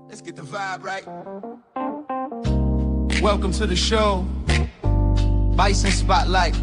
Let's get the vibe right. Welcome to the show. Bison Spotlight.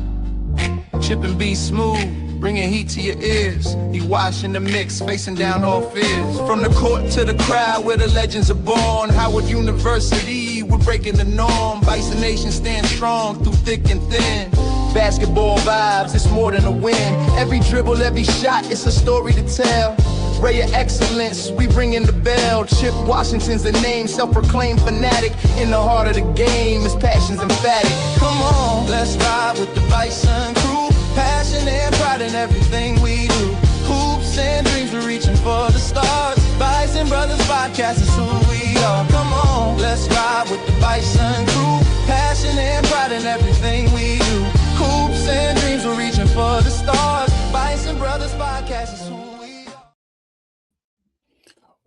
Chip and B Smooth, bringing heat to your ears. He washing the mix, facing down all fears. From the court to the crowd where the legends are born. Howard University, we're breaking the norm. Bison Nation stands strong through thick and thin. Basketball vibes, it's more than a win. Every dribble, every shot, it's a story to tell. Ray of excellence, we ringing the bell. Chip Washington's the name, self-proclaimed fanatic. In the heart of the game, his passion's emphatic. Come on, let's ride with the Bison crew. Passion and pride in everything we do. Hoops and dreams, we're reaching for the stars. Bison Brothers podcast is who we are. Come on, let's ride with the Bison crew. Passion and pride in everything we do. Hoops and dreams, we're reaching for the stars. Bison Brothers podcast is who we are.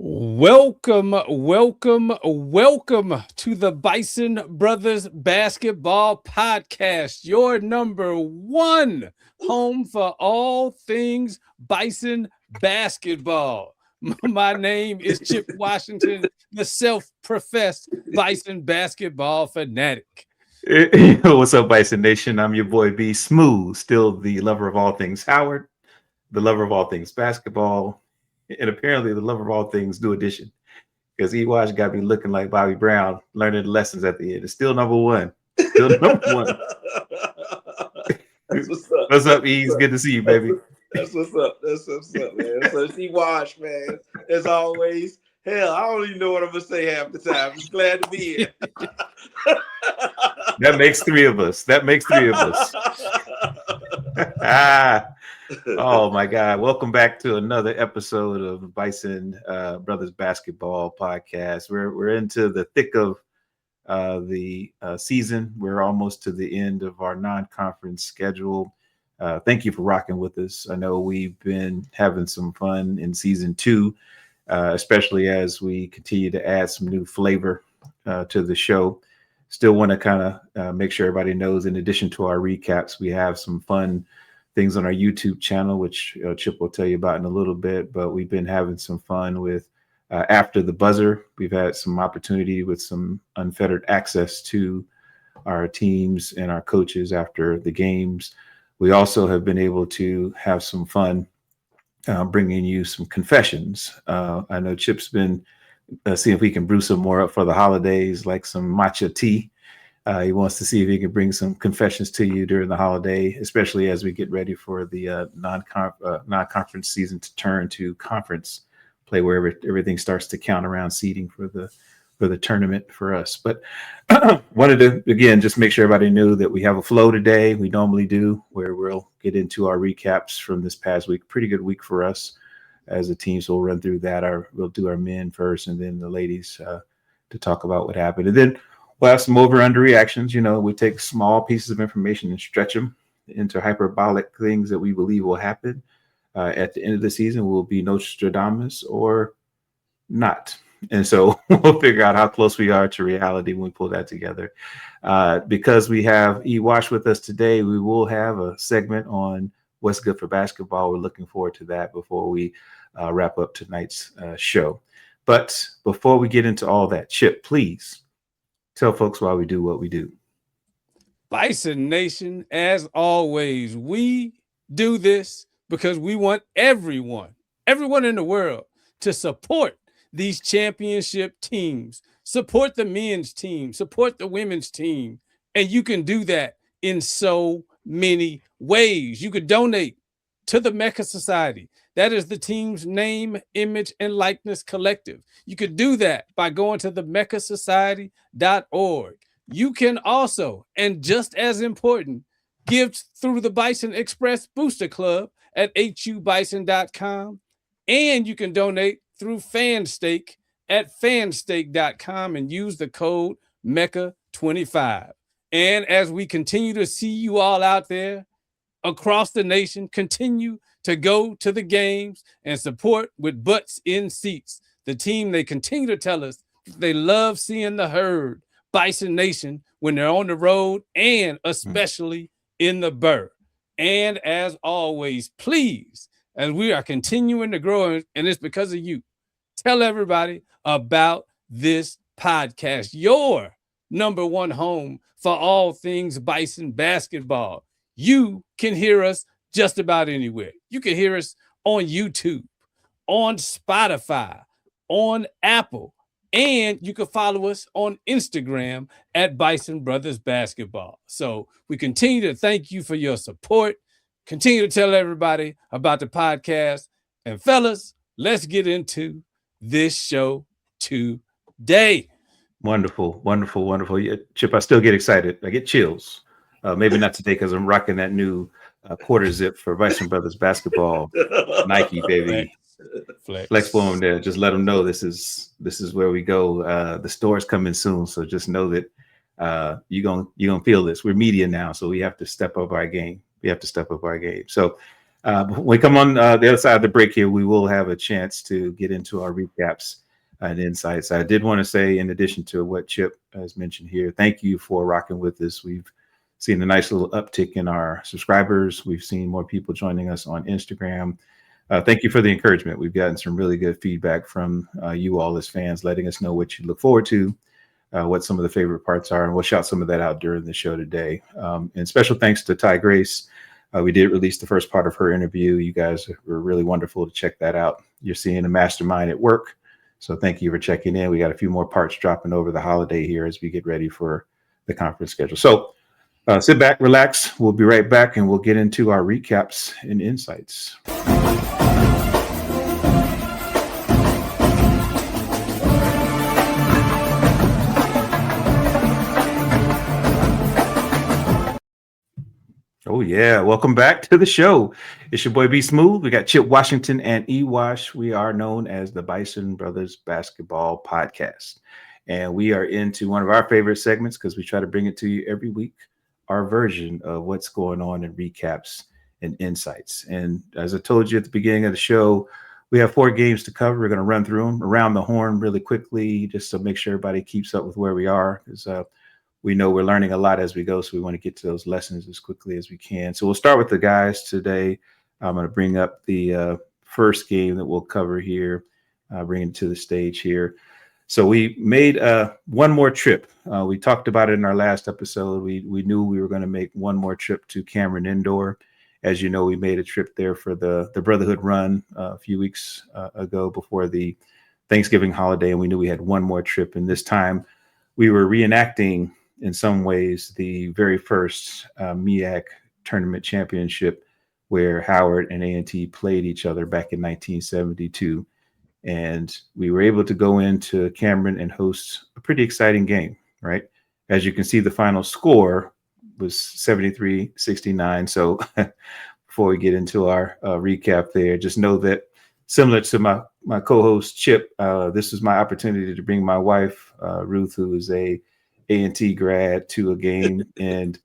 Welcome to the Bison Brothers Basketball Podcast, your number one home for all things Bison basketball. My name is Chip Washington, the self-professed Bison basketball fanatic. What's up, Bison Nation? I'm your boy B Smooth, still the lover of all things Howard, the lover of all things basketball, and apparently the lover of all things New Edition, because E-Watch got me looking like Bobby Brown, learning the lessons at the end. It's still number one. Still number one. That's what's up. What's up, E? It's good to see you, baby. That's what's up. That's what's up, man. So E-Watch, man. As always, hell, I don't even know what I'm gonna say half the time. I'm just glad to be here. That makes three of us. Oh my God. Welcome back to another episode of Bison Brothers Basketball Podcast. We're into the thick of the season. We're almost to the end of our non-conference schedule. Thank you for rocking with us. I know we've been having some fun in season 2, especially as we continue to add some new flavor to the show. Still want to kind of make sure everybody knows, in addition to our recaps, we have some fun things on our YouTube channel, which Chip will tell you about in a little bit. But we've been having some fun with After the Buzzer. We've had some opportunity with some unfettered access to our teams and our coaches after the games. We also have been able to have some fun bringing you some confessions. I know Chip's been seeing if we can brew some more up for the holidays, like some matcha tea. He wants to see if he can bring some confessions to you during the holiday, especially as we get ready for the non-conference season to turn to conference play, where everything starts to count around seeding for the tournament for us. But wanted to, again, just make sure everybody knew that we have a flow today. We normally do, where we'll get into our recaps from this past week. Pretty good week for us as a team, so we'll run through that. We'll do our men first, and then the ladies to talk about what happened. And then we'll have some over-under reactions. You know, we take small pieces of information and stretch them into hyperbolic things that we believe will happen. At the end of the season, we'll be Nostradamus or not. And so we'll figure out how close we are to reality when we pull that together. Because we have E-Wash with us today, we will have a segment on what's good for basketball. We're looking forward to that before we wrap up tonight's show. But before we get into all that, Chip, please tell folks why we do what we do. Bison Nation, as always, we do this because we want everyone in the world to support these championship teams, support the men's team, support the women's team. And you can do that in so many ways. You could donate to the MEAC Society. That is the team's name, image, and likeness collective. You could do that by going to the MEACsociety.org. You can also, and just as important, give through the Bison Express Booster Club at hubison.com. And you can donate through FanStake at fanstake.com and use the code MECA25. And as we continue to see you all out there across the nation, continue to go to the games and support with butts in seats. The team, they continue to tell us they love seeing the herd, Bison Nation, when they're on the road and especially in the Burr. And as always, please, as we are continuing to grow, and it's because of you, tell everybody about this podcast, your number one home for all things Bison basketball. You can hear us just about anywhere. You can hear us on YouTube, on Spotify, on Apple, and you can follow us on Instagram at Bison Brothers Basketball. So we continue to thank you for your support. Continue to tell everybody about the podcast. And fellas, let's get into this show today. Wonderful, wonderful, wonderful. Yeah, Chip, I still get excited. I get chills. Maybe not today because I'm rocking that new quarter zip for Bison Brothers basketball. Nike, baby. Flex for them there. Just let them know this is where we go. The store's coming soon, so just know that you're gonna feel this. We're media now, so we have to step up our game. So when we come on the other side of the break here, we will have a chance to get into our recaps and insights. I did want to say, in addition to what Chip has mentioned here, thank you for rocking with us. We've seen a nice little uptick in our subscribers. We've seen more people joining us on Instagram. Thank you for the encouragement. We've gotten some really good feedback from you all as fans, letting us know what you look forward to, what some of the favorite parts are, and we'll shout some of that out during the show today. And special thanks to Ty Grace. We did release the first part of her interview. You guys were really wonderful to check that out. You're seeing a mastermind at work. So thank you for checking in. We got a few more parts dropping over the holiday here as we get ready for the conference schedule. So sit back, relax. We'll be right back, and we'll get into our recaps and insights. Oh, yeah. Welcome back to the show. It's your boy B Smooth. We got Chip Washington and E Wash. We are known as the Bison Brothers Basketball Podcast. And we are into one of our favorite segments because we try to bring it to you every week, our version of what's going on in recaps and insights. And as I told you at the beginning of the show, we have 4 games to cover. We're going to run through them around the horn really quickly just to make sure everybody keeps up with where we are. Because we know we're learning a lot as we go, so we want to get to those lessons as quickly as we can. So we'll start with the guys today. I'm going to bring up the first game that we'll cover here, bring it to the stage here. So we made one more trip. We talked about it in our last episode. We knew we were going to make one more trip to Cameron Indoor. As you know, we made a trip there for the Brotherhood Run a few weeks ago before the Thanksgiving holiday, and we knew we had one more trip. And this time we were reenacting, in some ways, the very first MEAC tournament championship where Howard and A&T played each other back in 1972. And we were able to go into Cameron and host a pretty exciting game, right? As you can see, the final score was 73-69. So before we get into our recap there, just know that similar to my co-host Chip, this is my opportunity to bring my wife, Ruth, who is a A&T grad, to a game. And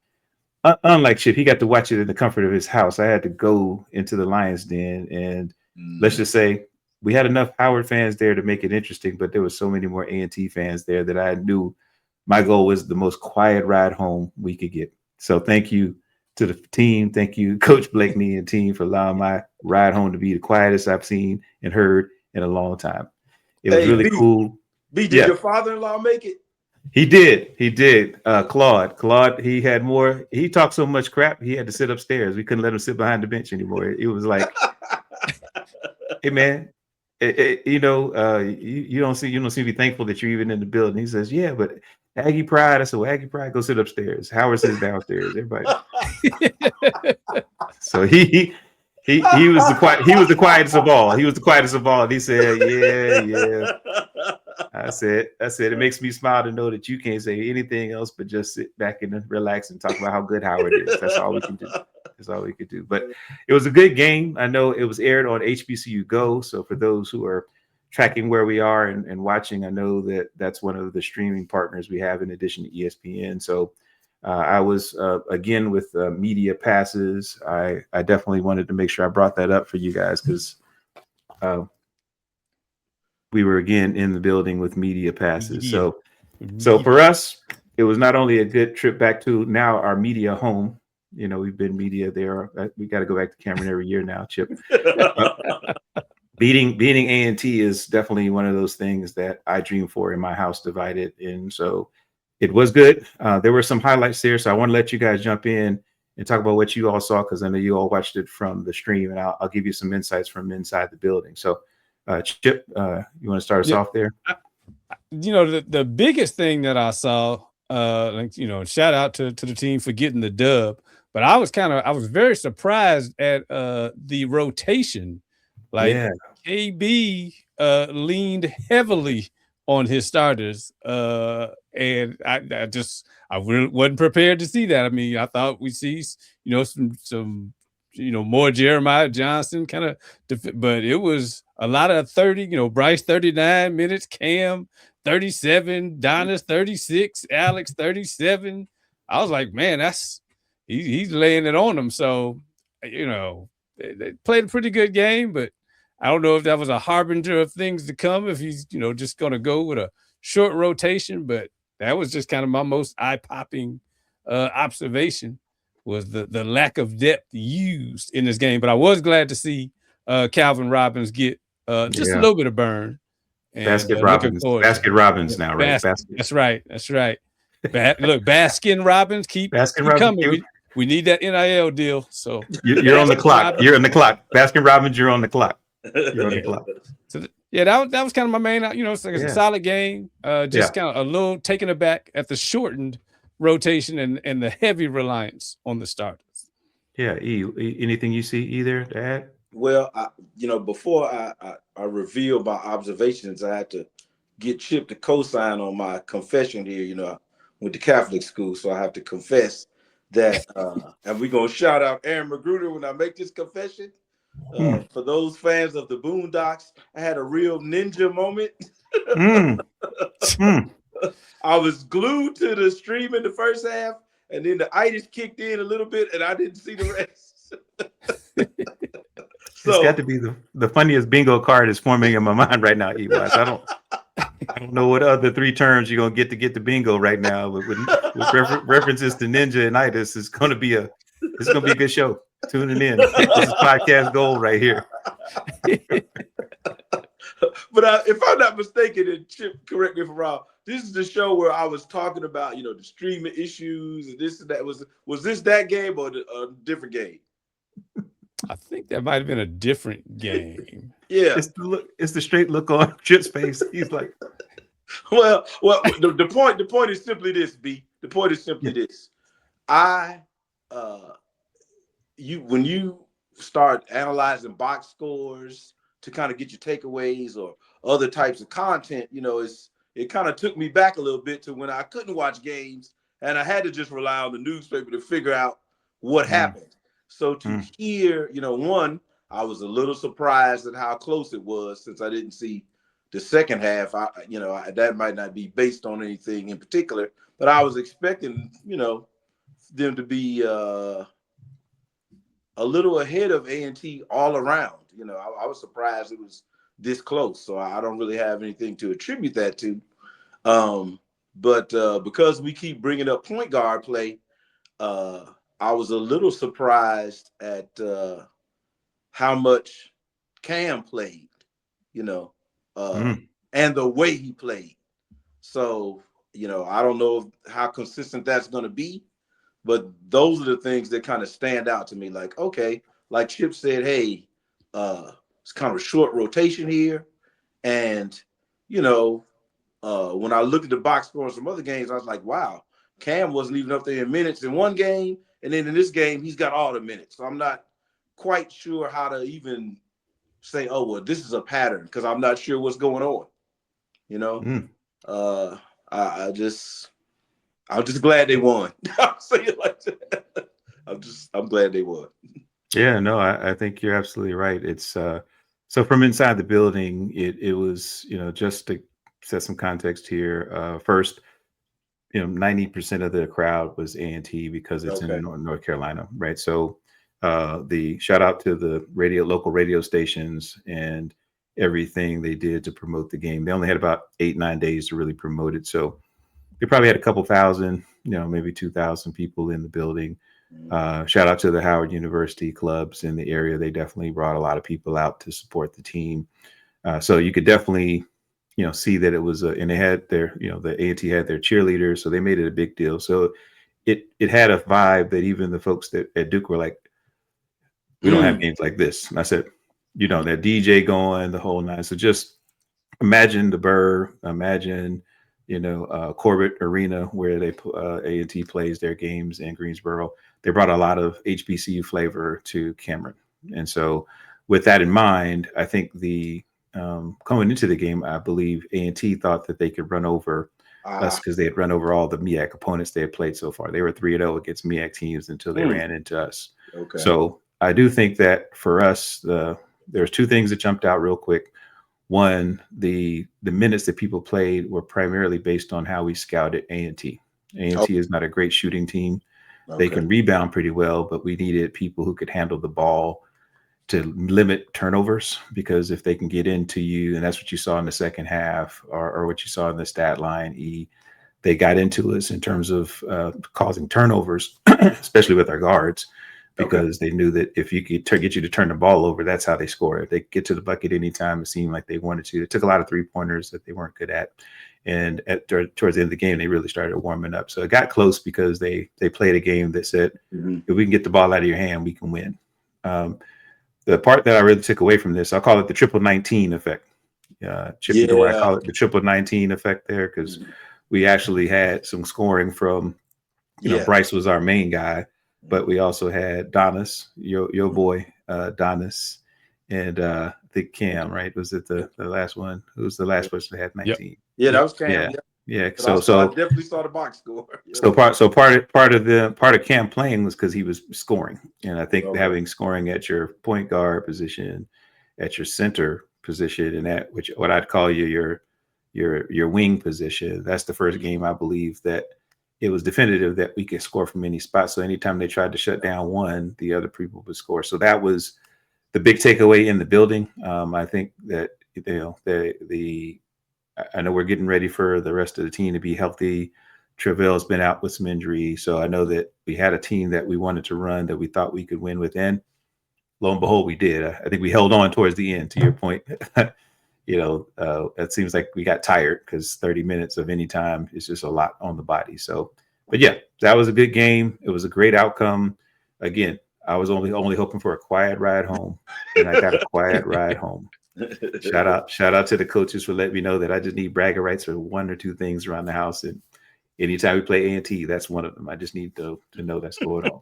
unlike Chip, he got to watch it in the comfort of his house. I had to go into the Lions Den, and let's just say we had enough Howard fans there to make it interesting, but there were so many more A&T fans there that I knew my goal was the most quiet ride home we could get. So thank you to the team. Thank you, Coach Blakeney and team, for allowing my ride home to be the quietest I've seen and heard in a long time. It was really cool. B, did your father-in-law make it? He did. Claude, he had more. He talked so much crap, he had to sit upstairs. We couldn't let him sit behind the bench anymore. It was like, hey, man, you don't seem to be thankful that you're even in the building. He says, yeah, but Aggie pride. I said, well, Aggie pride, go sit upstairs. Howard sits downstairs. Everybody. So he was the quietest of all. He was the quietest of all. And he said, yeah. I said, it makes me smile to know that you can't say anything else but just sit back and relax and talk about how good Howard is. That's all we can do. But it was a good game. I know it was aired on HBCU Go. So for those who are tracking where we are and watching, I know that that's one of the streaming partners we have in addition to ESPN. So I was, again, with media passes. I definitely wanted to make sure I brought that up for you guys because we were, again, in the building with media passes. So for us, it was not only a good trip back to now our media home. You know, we've been media there. We got to go back to Cameron every year now, Chip. beating A&T is definitely one of those things that I dream for in my house divided. And so it was good. There were some highlights there. So I want to let you guys jump in and talk about what you all saw, because I know you all watched it from the stream, and I'll give you some insights from inside the building. So Chip, you want to start us off there? The biggest thing that I saw, shout out to the team for getting the dub, but I was very surprised at the rotation. Like, Yeah. KB leaned heavily on his starters, and I really wasn't prepared to see that. I mean, I thought we'd see some more Jeremiah Johnson kind of, but it was a lot of 30. Bryce 39 minutes, Cam 37, Donis 36, Alex 37. I was like, man, he's laying it on them. So they played a pretty good game, but I don't know if that was a harbinger of things to come, if he's, just going to go with a short rotation. But that was just kind of my most eye-popping observation, was the lack of depth used in this game. But I was glad to see Calvin Robbins get just a little bit of burn. And, Basket Robbins now, right? That's right. Look, Baskin Robbins, keep coming. We need that NIL deal. So you're on the clock. You're on the clock. Baskin Robbins, you're on the clock. You're on the clock. So that was kind of my main. It's like a solid game. Just kind of a little taken aback at the shortened rotation and the heavy reliance on the starters. Yeah, anything you see either to add? Well, before I reveal my observations, I had to get Chip to co-sign on my confession here. I went to Catholic school, so I have to confess that, and we're going to shout out Aaron Magruder when I make this confession. For those fans of the Boondocks, I had a real ninja moment. I was glued to the stream in the first half, and then the itis kicked in a little bit, and I didn't see the rest. It's got to be the funniest bingo card is forming in my mind right now, E-Watch. I don't know what other three terms you're gonna get the bingo right now. With references to ninja and itis, it's gonna be a good show. Tuning in. This is podcast gold right here. But if I'm not mistaken, and Chip, correct me if I'm wrong, this is the show where I was talking about, the streaming issues and this and that. Was this that game or a different game? I think that might have been a different game. Yeah, it's the straight look on Chip's face. He's like, well. The point is simply this, B. The point is simply this. When you start analyzing box scores to kind of get your takeaways or other types of content, it kind of took me back a little bit to when I couldn't watch games and I had to just rely on the newspaper to figure out what happened. So to hear, one, I was a little surprised at how close it was, since I didn't see the second half. That might not be based on anything in particular, but I was expecting, them to be a little ahead of A&T all around. I was surprised it was this close. So I don't really have anything to attribute that to. But because we keep bringing up point guard play, I was a little surprised at how much Cam played, and the way he played. So, I don't know how consistent that's going to be, but those are the things that kind of stand out to me. Like, okay, like Chip said, hey, it's kind of a short rotation here. And, when I looked at the box score in some other games, I was like, wow, Cam wasn't even up there in minutes in one game. And then in this game, he's got all the minutes. So I'm not quite sure how to even say, oh, well, this is a pattern, because I'm not sure what's going on. I'm just glad they won. I'll say it like that. I'm glad they won. Yeah, no, I think you're absolutely right. It's so from inside the building, it was, just to set some context here. First, 90% of the crowd was A&T because it's in North Carolina, right? So the shout out to the local radio stations and everything they did to promote the game. They only had about 8-9 days to really promote it. So they probably had a couple thousand, maybe 2,000 people in the building. Shout out to the Howard University clubs in the area. They definitely brought a lot of people out to support the team. So you could definitely, see that it was, and they had their, the A&T had their cheerleaders, so they made it a big deal. So it had a vibe that even the folks at Duke were like, we don't have games like this. And I said, that DJ going, the whole nine. So just imagine the Burr, imagine, Corbett Arena where they A&T plays their games in Greensboro. They brought a lot of HBCU flavor to Cameron. And so with that in mind, I think coming into the game, I believe A&T thought that they could run over us because they had run over all the MEAC opponents they had played so far. They were 3-0 against MEAC teams until they ran into us. Okay. So I do think that for us, there's two things that jumped out real quick. One, the minutes that people played were primarily based on how we scouted A&T. A&T is not a great shooting team. Okay. They can rebound pretty well, but we needed people who could handle the ball to limit turnovers, because if they can get into you, and that's what you saw in the second half, or what you saw in the stat line, they got into us in terms of causing turnovers, especially with our guards, because they knew that if you could get you to turn the ball over, that's how they score. If they get to the bucket anytime, it seemed like they wanted to. It took a lot of 3-pointers that they weren't good at. And towards the end of the game, they really started warming up. So it got close because they played a game that said, if we can get the ball out of your hand, we can win. The part that I really took away from this, I'll call it the triple 19 effect. Chip, you know why I call it the triple 19 effect there? Because we actually had some scoring from, Bryce was our main guy, but we also had Donis, your boy, Donis, and I think Cam, right? Was it the last one? Who was the last person that had 19? Yep. Yeah, that was Cam. Yeah. So I definitely saw the box score. So part of Cam playing was because he was scoring, and I think having scoring at your point guard position, at your center position, and at what I'd call your wing position. That's the first game I believe that it was definitive that we could score from any spot. So anytime they tried to shut down one, the other people would score. So that was the big takeaway in the building. I think that I know we're getting ready for the rest of the team to be healthy. Travell's been out with some injury. So I know that we had a team that we wanted to run that we thought we could win with. And lo and behold, we did. I think we held on towards the end, to your point. It seems like we got tired because 30 minutes of any time is just a lot on the body. So, but yeah, that was a good game. It was a great outcome. Again, I was only hoping for a quiet ride home, and I got a quiet ride home. Shout out to the coaches for letting me know that I just need bragging rights for one or two things around the house, and anytime we play A&T, that's one of them. I just need to know that's going on.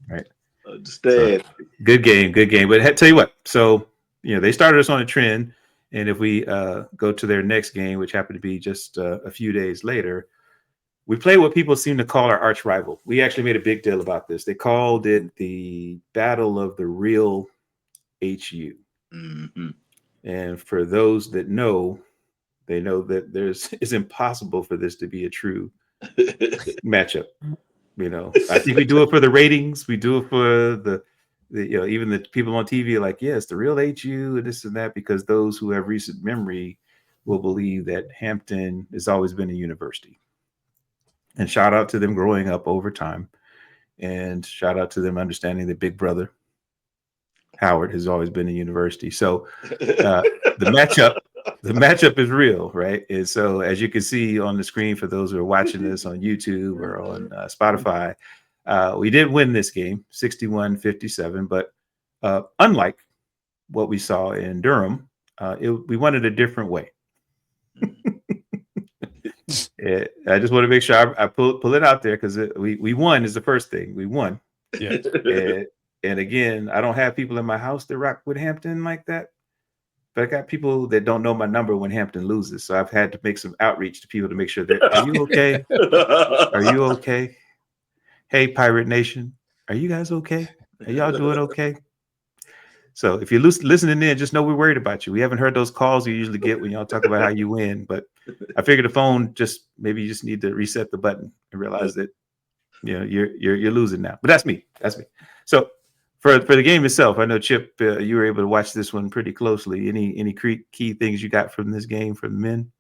Right. Understand. So, good game. But tell you what, so they started us on a trend, and if we go to their next game, which happened to be just a few days later, we played what people seem to call our arch rival. We actually made a big deal about this. They called it the Battle of the Real HU. Mm-hmm. And for those that know, they know that it's impossible for this to be a true matchup. I think we do it for the ratings. We do it for the even the people on TV are like, it's the real HU and this and that, because those who have recent memory will believe that Hampton has always been a university. And shout out to them growing up over time. And shout out to them understanding that Big Brother Howard has always been a university. So the matchup is real, right? And so as you can see on the screen, for those who are watching this on YouTube or on Spotify, we did win this game 61-57, but unlike what we saw in Durham, we won it a different way. I just want to make sure I pull it out there, because we won is the first thing. We won. Yeah. And again, I don't have people in my house that rock with Hampton like that, but I got people that don't know my number when Hampton loses. So I've had to make some outreach to people to make sure that, are you okay? Are you okay? Hey, Pirate Nation, are you guys okay? Are y'all doing okay? So if you're listening in, just know we're worried about you. We haven't heard those calls you usually get when y'all talk about how you win, but I figured the phone maybe you just need to reset the button and realize that you're losing now. But that's me. So for the game itself, I know Chip, you were able to watch this one pretty closely. Any key things you got from this game for the men?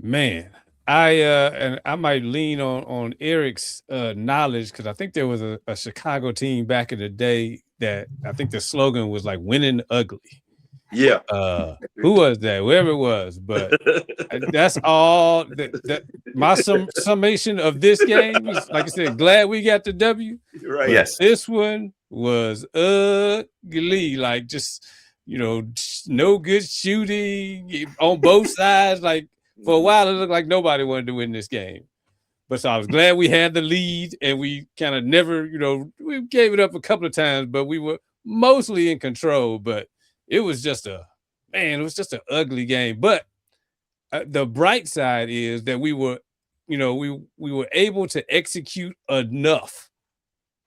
Man, and I might lean on Eric's knowledge, because I think there was a Chicago team back in the day that I think the slogan was like "winning ugly." Yeah. Who was that? Whoever it was, but that's all. My summation of this game is, like I said, glad we got the W. Right. Yes. This one was ugly, like just no good shooting on both sides. Like for a while, it looked like nobody wanted to win this game. But so I was glad we had the lead, and we kind of never, we gave it up a couple of times, but we were mostly in control. But it was just an ugly game. But the bright side is that we were able to execute enough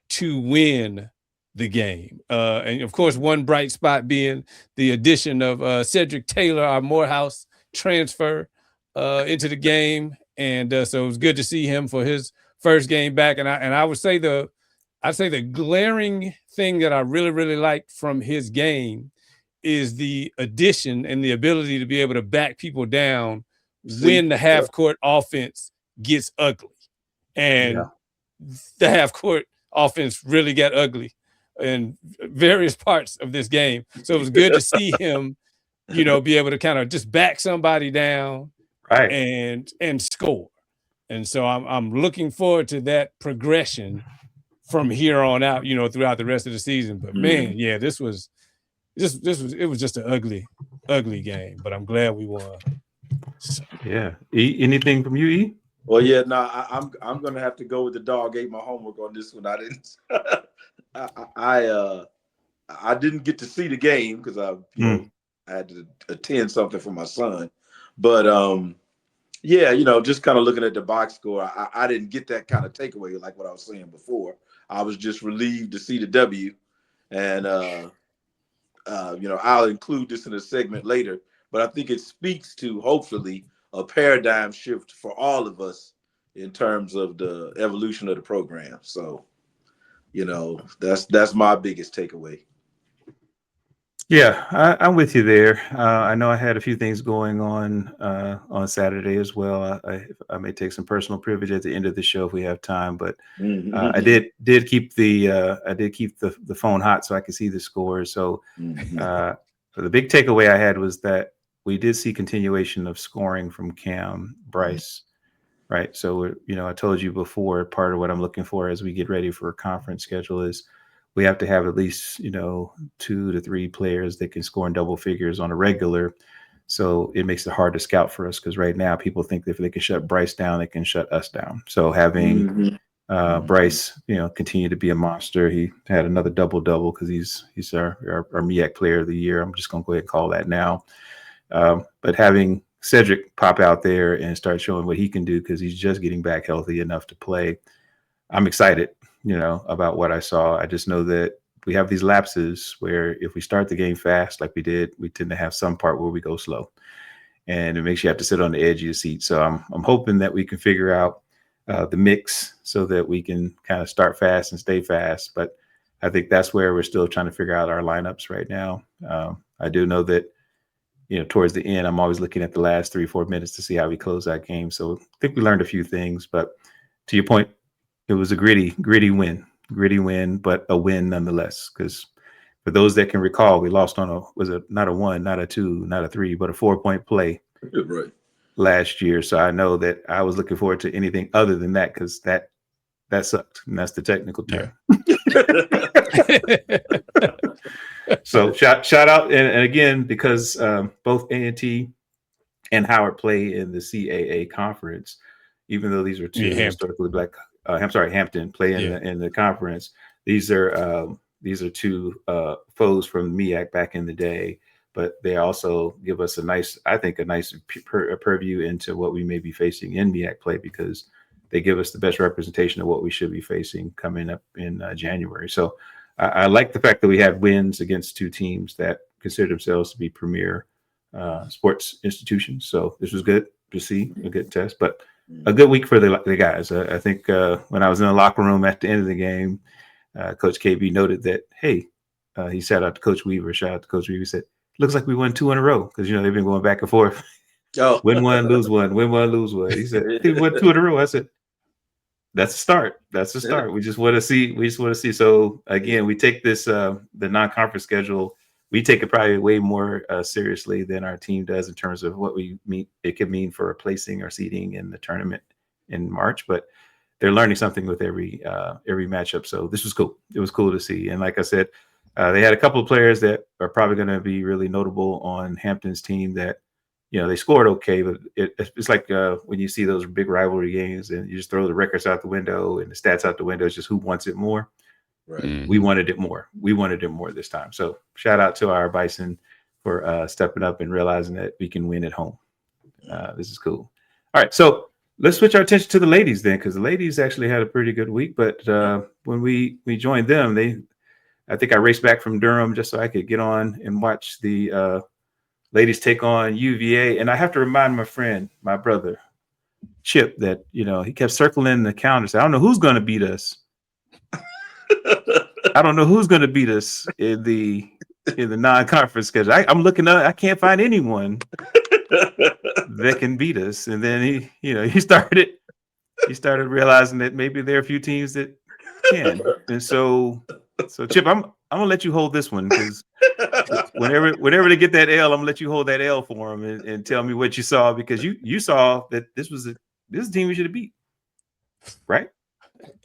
to win the game. And of course, one bright spot being the addition of Cedric Taylor, our Morehouse transfer, into the game. And so it was good to see him for his first game back. And I would say the glaring thing that I really, really liked from his game is the addition and the ability to be able to back people down when the half court offense gets ugly. And the half court offense really got ugly in various parts of this game. So it was good to see him, be able to kind of just back somebody down, right, and score. And so I'm looking forward to that progression from here on out, throughout the rest of the season. But man, yeah, it was just an ugly game. But I'm glad we won. So. Yeah. Anything from you, E? Well, yeah, no, I'm gonna have to go with the dog ate my homework on this one. I didn't I didn't get to see the game because I had to attend something for my son. But yeah, just kind of looking at the box score, I didn't get that kind of takeaway like what I was saying before. I was just relieved to see the W, and I'll include this in a segment later. But I think it speaks to hopefully a paradigm shift for all of us in terms of the evolution of the program. So, that's my biggest takeaway. Yeah, I'm with you there. I know I had a few things going on Saturday as well. I may take some personal privilege at the end of the show if we have time, but I did keep the phone hot so I could see the scores. So the big takeaway I had was that we did see continuation of scoring from Cam, Bryce, right? So I told you before, part of what I'm looking for as we get ready for a conference schedule is we have to have at least 2 to 3 players that can score in double figures on a regular. So it makes it hard to scout for us because right now people think that if they can shut Bryce down, they can shut us down. So having Bryce, continue to be a monster. He had another double-double because he's our MEAC player of the year. I'm just going to go ahead and call that now. But having Cedric pop out there and start showing what he can do because he's just getting back healthy enough to play, I'm excited, about what I saw. I just know that we have these lapses where if we start the game fast like we did, we tend to have some part where we go slow. And it makes you have to sit on the edge of your seat. So I'm hoping that we can figure out the mix so that we can kind of start fast and stay fast. But I think that's where we're still trying to figure out our lineups right now. I do know that, towards the end, I'm always looking at the last 3-4 minutes to see how we close that game. So I think we learned a few things. But to your point, it was a gritty win, but a win nonetheless. Because for those that can recall, we lost on not a 1, not a 2, not a 3, but a 4-point play right last year. So I know that I was looking forward to anything other than that because that sucked, and that's the technical term. Yeah. So shout out, and again, because both A&T and Howard play in the CAA conference, even though these are two historically black. Hampton play in the conference. These are two foes from MEAC back in the day, but they also give us a nice purview into what we may be facing in MEAC play because they give us the best representation of what we should be facing coming up in January. So I like the fact that we had wins against 2 teams that consider themselves to be premier sports institutions. So this was good to see, a good test, but a good week for the guys. I think when I was in the locker room at the end of the game, Coach KB noted that, hey, he shout out to Coach Weaver. Shout out to Coach Weaver. He said, looks like we won 2 in a row because, they've been going back and forth Oh. Win one, lose one. Win one, lose one. He said, he won 2 in a row. I said, that's a start. That's a start. We just want to see. We just want to see. So again, we take this the non-conference schedule. We take it probably way more seriously than our team does in terms of what we mean. It could mean for placing or seeding in the tournament in March. But they're learning something with every matchup. So this was cool. It was cool to see. And like I said, they had a couple of players that are probably going to be really notable on Hampton's team that, they scored okay, but it's like when you see those big rivalry games and you just throw the records out the window and the stats out the window. It's just who wants it more. Right. We wanted it more. We wanted it more this time. So shout out to our Bison for stepping up and realizing that we can win at home. This is cool. All right, so let's switch our attention to the ladies then, because the ladies actually had a pretty good week. But when we joined them, I think I raced back from Durham just so I could get on and watch the ladies take on UVA. And I have to remind my brother, Chip, that, he kept circling the calendar. I don't know who's going to beat us. I don't know who's going to beat us in the non-conference schedule. I'm looking up. I can't find anyone that can beat us. And then he started realizing that maybe there are a few teams that can. And so Chip, I'm gonna let you hold this one, because whenever they get that L, I'm gonna let you hold that L for them and tell me what you saw, because you saw that this is a team we should have beat, right?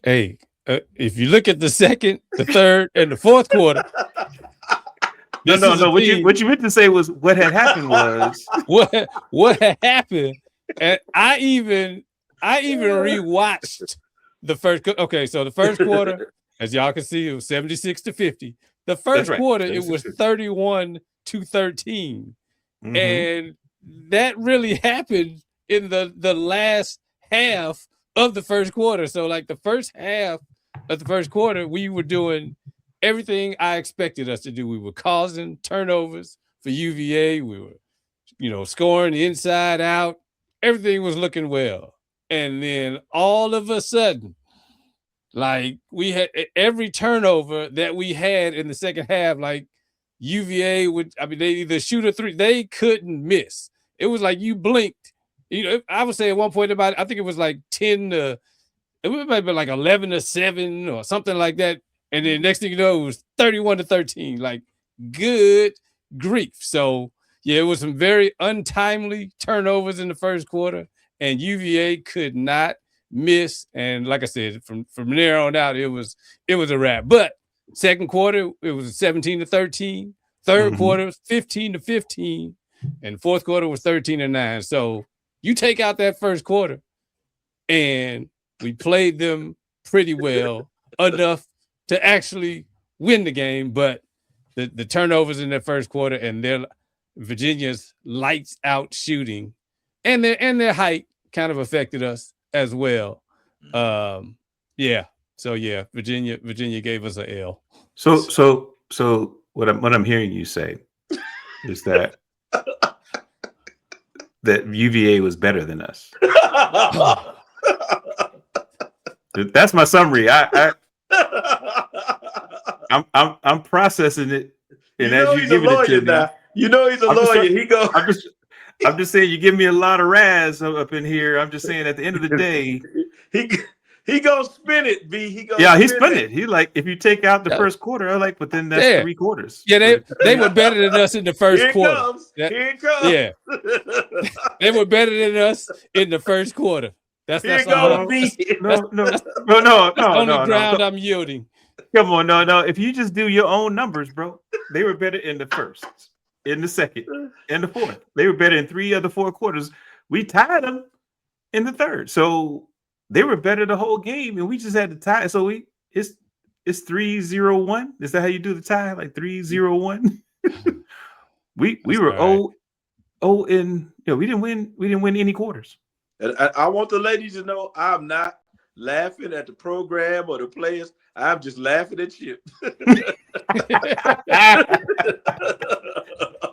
Hey, if you look at the second, the third, and the fourth quarter, no. What you meant to say was what had happened was what had happened, and I even rewatched the first. Okay, so the first quarter, as y'all can see, it was 76-50. The first quarter, it was 31-13, and that really happened in the last half of the first quarter. So, like, the first half of the first quarter, we were doing everything I expected us to do. We were causing turnovers for UVA. We were, scoring inside out. Everything was looking well. And then all of a sudden, like, we had every turnover that we had in the second half, like, UVA they either shoot a three, they couldn't miss. It was like you blinked. I would say at one point I think it was like 10 to, it might be like 11-7 or something like that. And then next thing you know, it was 31-13. Like, good grief. So yeah, it was some very untimely turnovers in the first quarter, and UVA could not miss. And like I said, from there on out, it was a wrap. But second quarter, it was 17-13. Third quarter, 15-15, and fourth quarter was 13-9. So you take out that first quarter, and we played them pretty well, enough to actually win the game. But the turnovers in the first quarter and Virginia's lights out shooting and their height kind of affected us as well. Yeah. So yeah, Virginia gave us a L. So what I'm hearing you say is that UVA was better than us. That's my summary. I'm processing it, and as you give it to me, now. He's a lawyer. I'm just saying, you give me a lot of razz up in here. I'm just saying, at the end of the day, he gonna spin it, B. He's spinning it. He, like, if you take out the first quarter, I'm like, but then that's 3 quarters. Yeah, they were better than us in the first quarter. Here it comes. Yeah, they were better than us in the first quarter. That's No. on the ground. I'm yielding. Come on, no. If you just do your own numbers, bro, they were better in the first, in the second, in the fourth. They were better in 3 of the 4 quarters. We tied them in the third, so they were better the whole game, and we just had to tie. So it's 3-0-1. Is that how you do the tie? Like 3-0-1? we were 0 in. We didn't win any quarters. And I want the ladies to know I'm not laughing at the program or the players. I'm just laughing at Chip.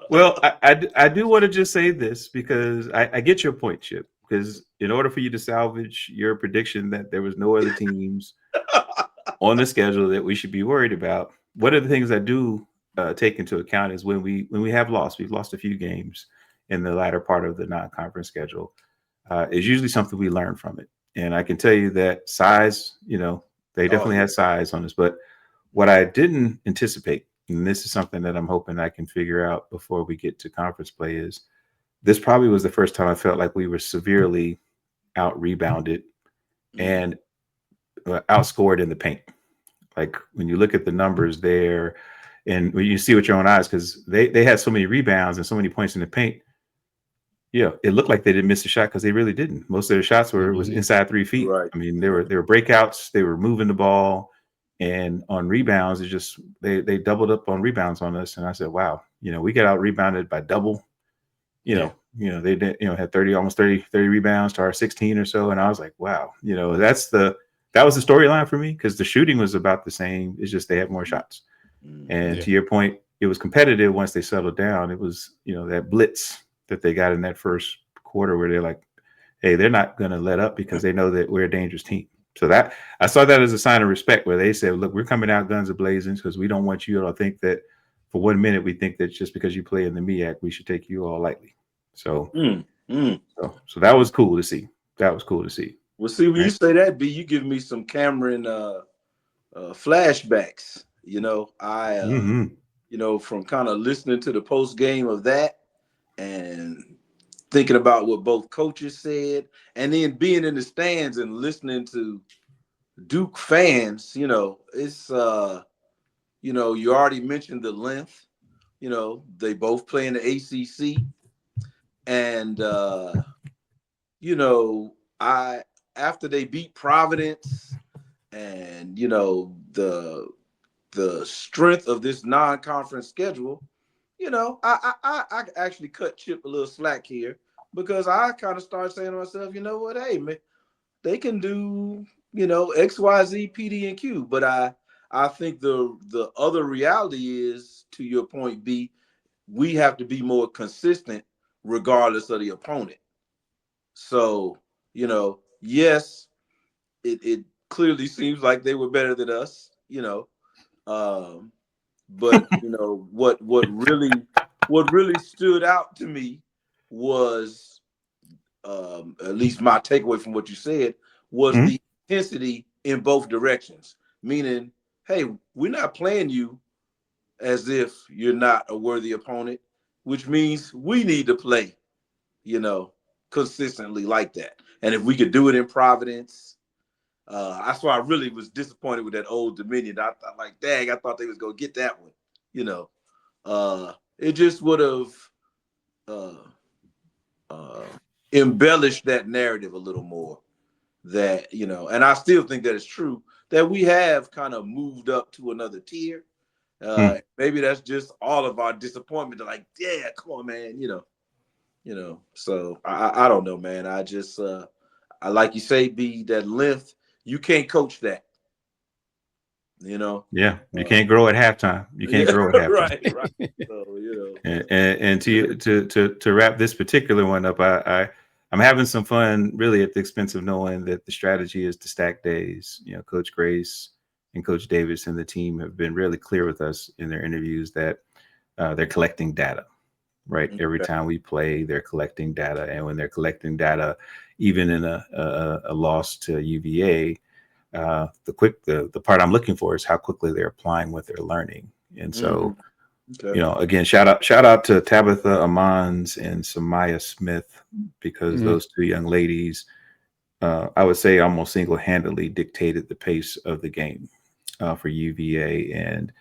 Well, I do want to just say this, because I get your point, Chip. Because in order for you to salvage your prediction that there was no other teams on the schedule that we should be worried about, one of the things I do take into account is when we have lost. We've lost a few games. in the latter part of the non-conference schedule, is usually something we learn from it. And I can tell you that size, they definitely had size on us. But what I didn't anticipate, and this is something that I'm hoping I can figure out before we get to conference play, is this probably was the first time I felt like we were severely out-rebounded and outscored in the paint. Like when you look at the numbers there and when you see with your own eyes, because they had so many rebounds and so many points in the paint, it looked like they didn't miss a shot because they really didn't. Most of their shots was inside 3 feet. Right. I mean, they were breakouts, they were moving the ball, and on rebounds, it just they doubled up on rebounds on us. And I said, wow, we got out rebounded by double. They did, had almost 30 rebounds to our 16 or so. And I was like, wow, that was the storyline for me, because the shooting was about the same. It's just they had more shots. And to your point, it was competitive once they settled down. It was, that blitz that they got in that first quarter where they're like, hey, they're not going to let up because they know that we're a dangerous team. So that I saw that as a sign of respect, where they said, look, we're coming out guns a-blazing because we don't want you to think that for 1 minute we think that just because you play in the MEAC, we should take you all lightly. So, so that was cool to see. That was cool to see. Well, see, when you say that, B, you give me some Cameron flashbacks. From kind of listening to the post game of that and thinking about what both coaches said, and then being in the stands and listening to Duke fans. It's you already mentioned the length. They both play in the ACC, and after they beat Providence, and the strength of this non-conference schedule, I actually cut Chip a little slack here, because I kind of started saying to myself, what, hey man, they can do X, Y, Z, P, D, and Q. But I think the other reality is, to your point, B, we have to be more consistent regardless of the opponent. So yes, it clearly seems like they were better than us, but what really stood out to me was, at least my takeaway from what you said, was the intensity in both directions. Meaning, hey, we're not playing you as if you're not a worthy opponent, which means we need to play, consistently like that. And if we could do it in Providence, that's why I really was disappointed with that Old Dominion. I thought, like, dang, I thought they was gonna get that one. It just would have embellished that narrative a little more. That and I still think that it's true that we have kind of moved up to another tier. Maybe that's just all of our disappointment. They're like, yeah, come on, man, So I don't know, man. I just I like you say, B, that length, you can't coach that. Yeah, you can't grow at halftime. You can't grow at halftime. Right. So and to wrap this particular one up, I'm having some fun, really, at the expense of knowing that the strategy is to stack days. Coach Grace and Coach Davis and the team have been really clear with us in their interviews that they're collecting data. Right. Okay. Every time we play, they're collecting data. And when they're collecting data, even in a loss to UVA, the part I'm looking for is how quickly they're applying what they're learning. And so, again, shout out to Tabitha Amons and Samaya Smith, because those two young ladies, I would say, almost single-handedly dictated the pace of the game for UVA. And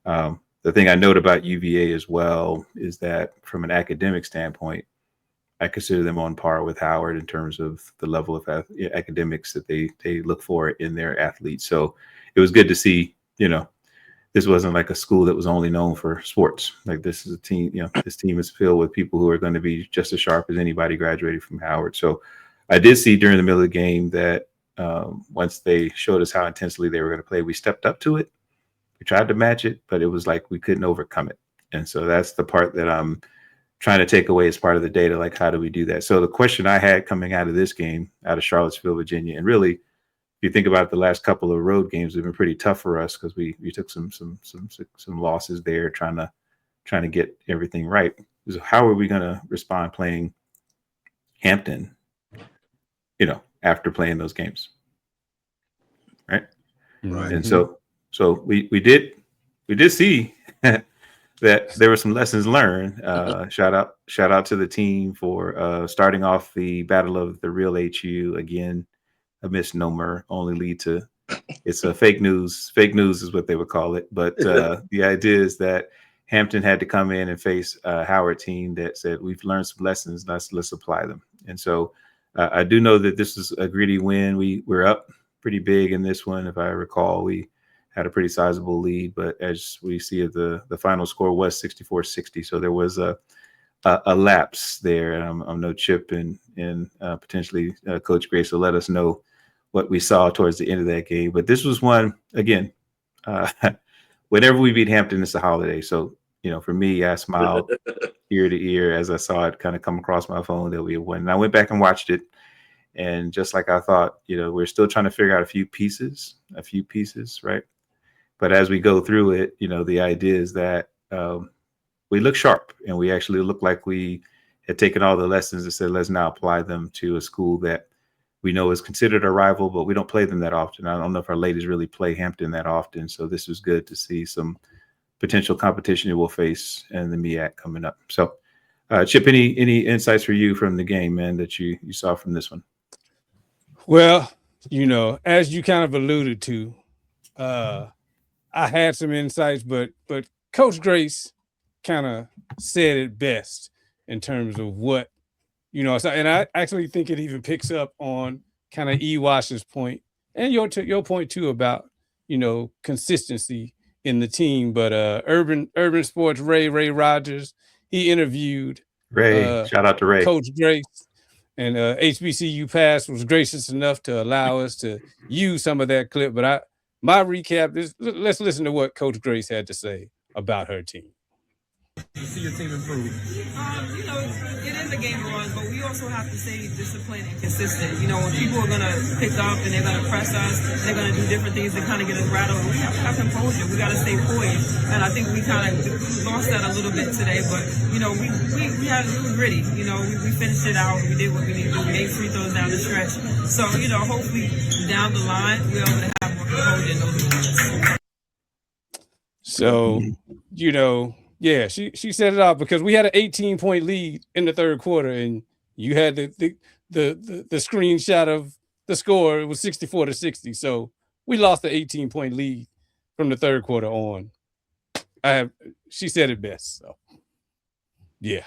the thing I note about UVA as well is that from an academic standpoint, I consider them on par with Howard in terms of the level of academics that they look for in their athletes. So it was good to see, this wasn't like a school that was only known for sports. Like, this is a team, this team is filled with people who are going to be just as sharp as anybody graduated from Howard. So I did see during the middle of the game that once they showed us how intensely they were going to play, we stepped up to it. We tried to match it, but it was like we couldn't overcome it. And so that's the part that I'm trying to take away as part of the data. Like, how do we do that? So the question I had coming out of this game, out of Charlottesville, Virginia, and really, if you think about the last couple of road games, they've been pretty tough for us because we took some losses there trying to get everything right. is how are we going to respond playing Hampton, after playing those games, right? Right. And so we did see that there were some lessons learned. Shout out to the team for starting off the Battle of the Real HU. Again, a misnomer, only lead to it's a fake news. Fake news is what they would call it. But the idea is that Hampton had to come in and face a Howard team that said, we've learned some lessons, let's apply them. And so I do know that this is a gritty win. We're up pretty big in this one. If I recall, we had a pretty sizable lead, but as we see, the final score was 64-60. So there was a lapse there. And I know Chip and potentially Coach Grace will let us know what we saw towards the end of that game. But this was one, again, whenever we beat Hampton, it's a holiday. So, for me, I smiled ear to ear as I saw it kind of come across my phone that we had won. And I went back and watched it. And just like I thought, we're still trying to figure out a few pieces, right? But as we go through it, the idea is that we look sharp, and we actually look like we had taken all the lessons and said, let's now apply them to a school that we know is considered a rival, but we don't play them that often. I don't know if our ladies really play Hampton that often. So this was good to see some potential competition that we'll face in the MEAC coming up. So Chip, any insights for you from the game, man, that you saw from this one? Well, as you kind of alluded to, I had some insights, but Coach Grace kind of said it best in terms of what, and I actually think it even picks up on kind of Wash's point and your point too about, consistency in the team. But Urban Sports Ray Rogers, he interviewed Ray. Shout out to Ray. Coach Grace, and HBCU Pass was gracious enough to allow us to use some of that clip. But my recap is, let's listen to what Coach Grace had to say about her team. To see your team improve? It is a game of runs, but we also have to stay disciplined and consistent. When people are going to pick up and they're going to press us, they're going to do different things to kind of get us rattled. We have to have composure. We got to stay poised. And I think we kind of lost that a little bit today. But, we was gritty. We finished it out. We did what we needed to do. We made free throws down the stretch. So, hopefully down the line, we're able to have more composure in those moments. So, yeah, she set it up because we had an 18-point lead in the third quarter, and you had the screenshot of the score. It was 64-60. So we lost the 18-point lead from the third quarter on. She said it best. So yeah.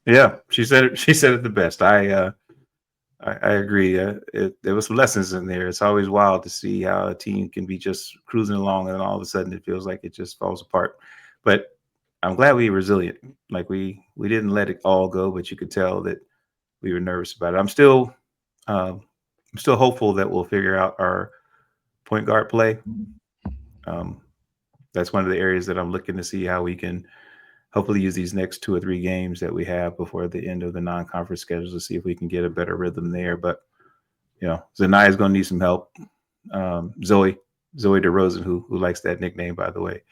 Yeah, she said it the best. I agree. There was some lessons in there. It's always wild to see how a team can be just cruising along and all of a sudden it feels like it just falls apart. But I'm glad we were resilient. Like we didn't let it all go, but you could tell that we were nervous about it. I'm still hopeful that we'll figure out our point guard play. That's one of the areas that I'm looking to see how we can hopefully use these next 2 or 3 games that we have before the end of the non-conference schedule to see if we can get a better rhythm there. But, Zanaya is going to need some help. Zoe DeRozan, who likes that nickname, by the way,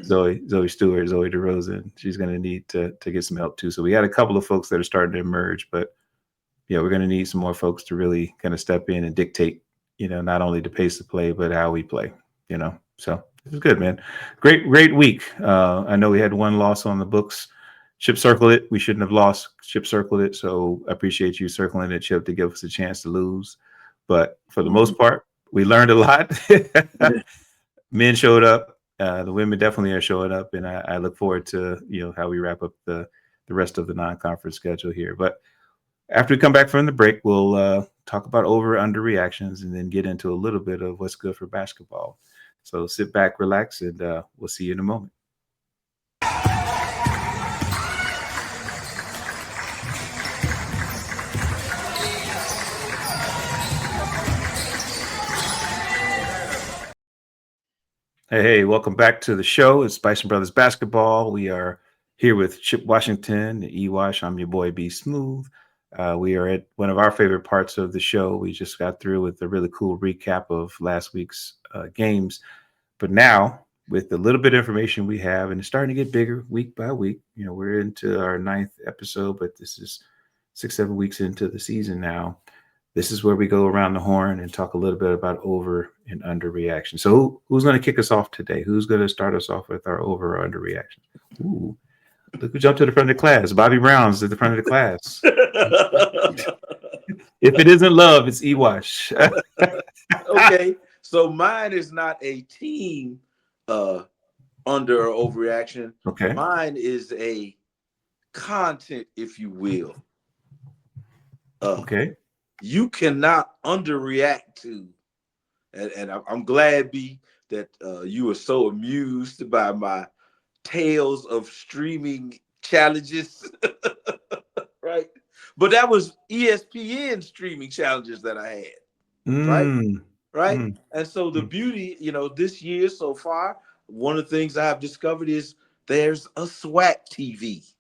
Zoe Stewart, Zoe DeRozan, she's going to need to get some help too. So we had a couple of folks that are starting to emerge, but we're going to need some more folks to really kind of step in and dictate, not only the pace of play, but how we play, so. It was good, man. Great week. I know we had one loss on the books. Chip circled it. We shouldn't have lost. Chip circled it. So I appreciate you circling it, Chip, to give us a chance to lose. But for the most part, we learned a lot. Men showed up. The women definitely are showing up. And I look forward to, how we wrap up the rest of the non-conference schedule here. But after we come back from the break, we'll talk about over-under reactions and then get into a little bit of what's good for basketball. So sit back, relax, and we'll see you in a moment. Hey, welcome back to the show. It's Bison Brothers Basketball. We are here with Chip Washington, E-Wash. I'm your boy, B Smooth. We are at one of our favorite parts of the show. We just got through with a really cool recap of last week's games. But now with the little bit of information we have, and it's starting to get bigger week by week. You know, we're into our 9th episode, but this is 6-7 weeks into the season now. This is where we go around the horn and talk a little bit about over and under reaction. So who's going to kick us off today? Who's going to start us off with our over or under reaction? Ooh, look who jumped to the front of the class. Bobby Brown's at the front of the class. If it isn't love, it's Ewash. Okay, so mine is not a team under or overreaction. Okay. Mine is a content, if you will. Okay. You cannot underreact to, and I'm glad, B, that you were so amused by my tales of streaming challenges, right? But that was ESPN streaming challenges that I had, right? And so the beauty, you know, this year so far, one of the things I have discovered is there's a SWAC TV.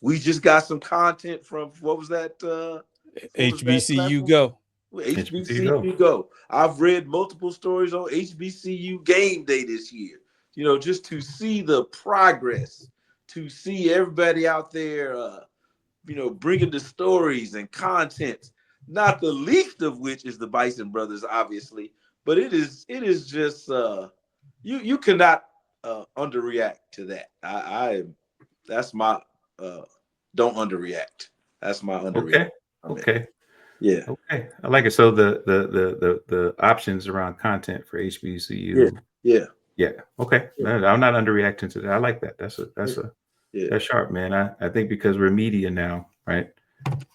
We just got some content from, what was that? HBCU Go. HBCU Go. I've read multiple stories on HBCU game day this year, you know, just to see the progress, to see everybody out there, you know, bringing the stories and content, not the least of which is the Bison Brothers, obviously, but it is just, you cannot underreact to that. That's my, don't underreact. That's my underreact. Okay. Yeah. Okay. I like it. So the options around content for HBCU. Yeah. Okay. I'm not underreacting to that. I like that. That's sharp, man. I think because we're media now, right?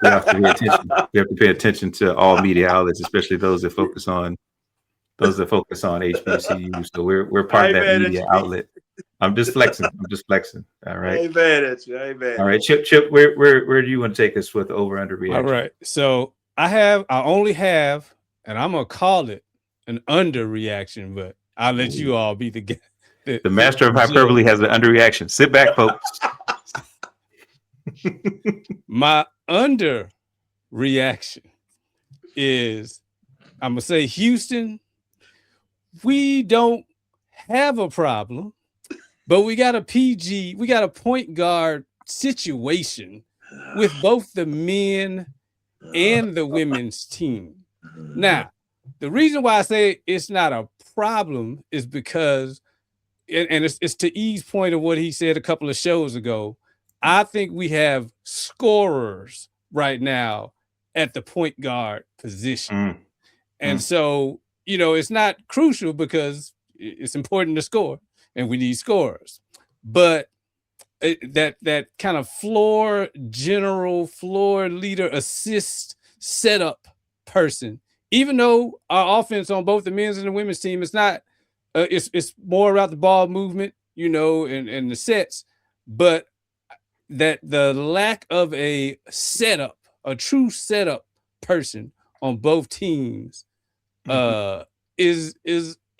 We have to pay attention. We have to pay attention to all media outlets, especially those that focus on HBCU. So we're part of that media outlet. I'm just flexing. All right. I ain't mad at you. All right, Chip. Where do you want to take us with over under reaction? All right. So I only have, and I'm gonna call it an underreaction, but I'll let you all be the master of hyperbole has an underreaction. Sit back, folks. My under reaction is, I'm gonna say, Houston, we don't have a problem, but we got a point guard situation with both the men and the women's team. Now, the reason why I say it's not a problem is because, and it's to E's point of what he said a couple of shows ago, I think we have scorers right now at the point guard position. And so, you know, it's not crucial because it's important to score and we need scorers. But that kind of floor leader, assist, setup person, even though our offense on both the men's and the women's team is not, it's more about the ball movement, you know, and the sets, but that the lack of a true setup person on both teams is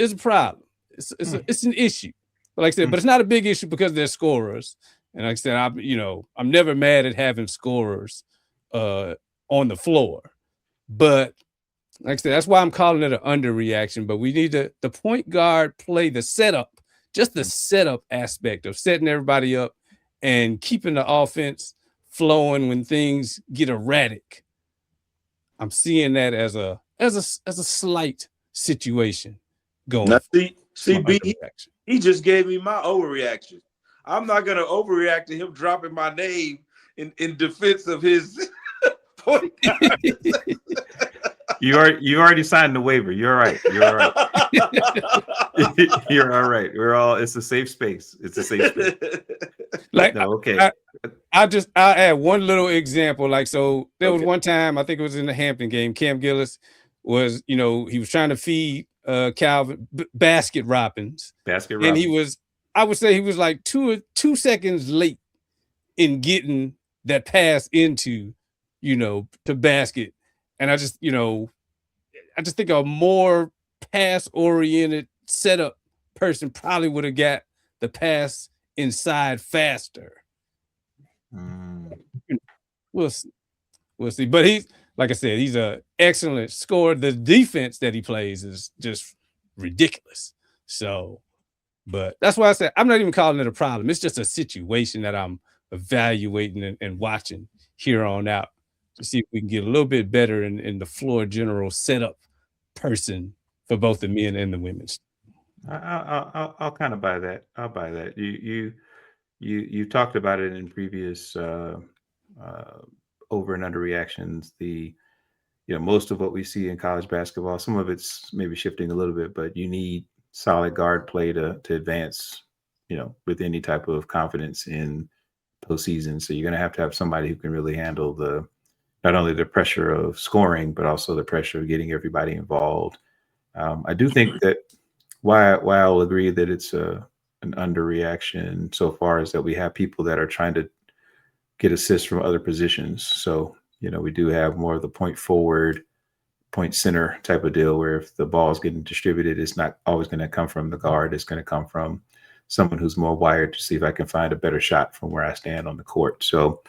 a problem. It's an issue. But like I said, but it's not a big issue because they're scorers. And like I said, I'm never mad at having scorers on the floor. But like I said, that's why I'm calling it an underreaction. But we need the point guard play the setup, just the setup aspect of setting everybody up and keeping the offense flowing when things get erratic. I'm seeing that as a slight situation going. Now, see, B, he just gave me my overreaction. I'm not gonna overreact to him dropping my name in defense of his point. You already signed the waiver. You're all right. You're all right. It's a safe space. It's a safe space. Like, no, okay. I'll add one little example. Like, so there was one time, I think it was in the Hampton game, Cam Gillis was, you know, he was trying to feed Calvin Basket Robbins. And I would say he was like 2 seconds late in getting that pass into, you know, to Basket. And I just think a more pass-oriented setup person probably would have got the pass inside faster. We'll see. But he's, like I said, he's an excellent scorer. The defense that he plays is just ridiculous. So But that's why I said I'm not even calling it a problem. It's just a situation that I'm evaluating and watching here on out to see if we can get a little bit better in the floor general setup person for both the men and the women's. I'll kind of buy that. I'll buy that. You talked about it in previous over and under reactions. Most of what we see in college basketball, some of it's maybe shifting a little bit, but you need solid guard play to advance, with any type of confidence in postseason. So you're going to have somebody who can really handle not only the pressure of scoring, but also the pressure of getting everybody involved. I do think that while I'll agree that it's an underreaction so far is that we have people that are trying to get assists from other positions. So, we do have more of the point forward, point center type of deal where if the ball is getting distributed, it's not always going to come from the guard. It's going to come from someone who's more wired to see if I can find a better shot from where I stand on the court. So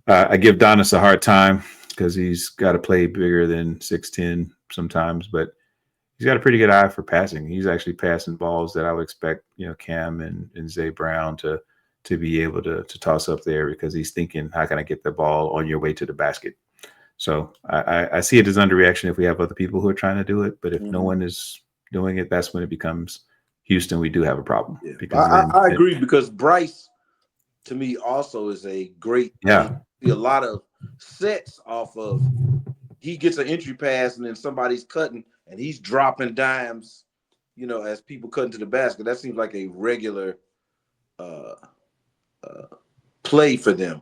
I give Donis a hard time because he's got to play bigger than 6'10" sometimes, but he's got a pretty good eye for passing. He's actually passing balls that I would expect, Cam and Zay Brown to be able to toss up there because he's thinking, how can I get the ball on your way to the basket? So I see it as underreaction if we have other people who are trying to do it, but if no one is doing it, that's when it becomes Houston. We do have a problem. Yeah. Because I agree because Bryce, to me, also is a great. Yeah. See a lot of sets off of. He gets an entry pass and then somebody's cutting and he's dropping dimes, as people cut into the basket. That seems like a regular play for them.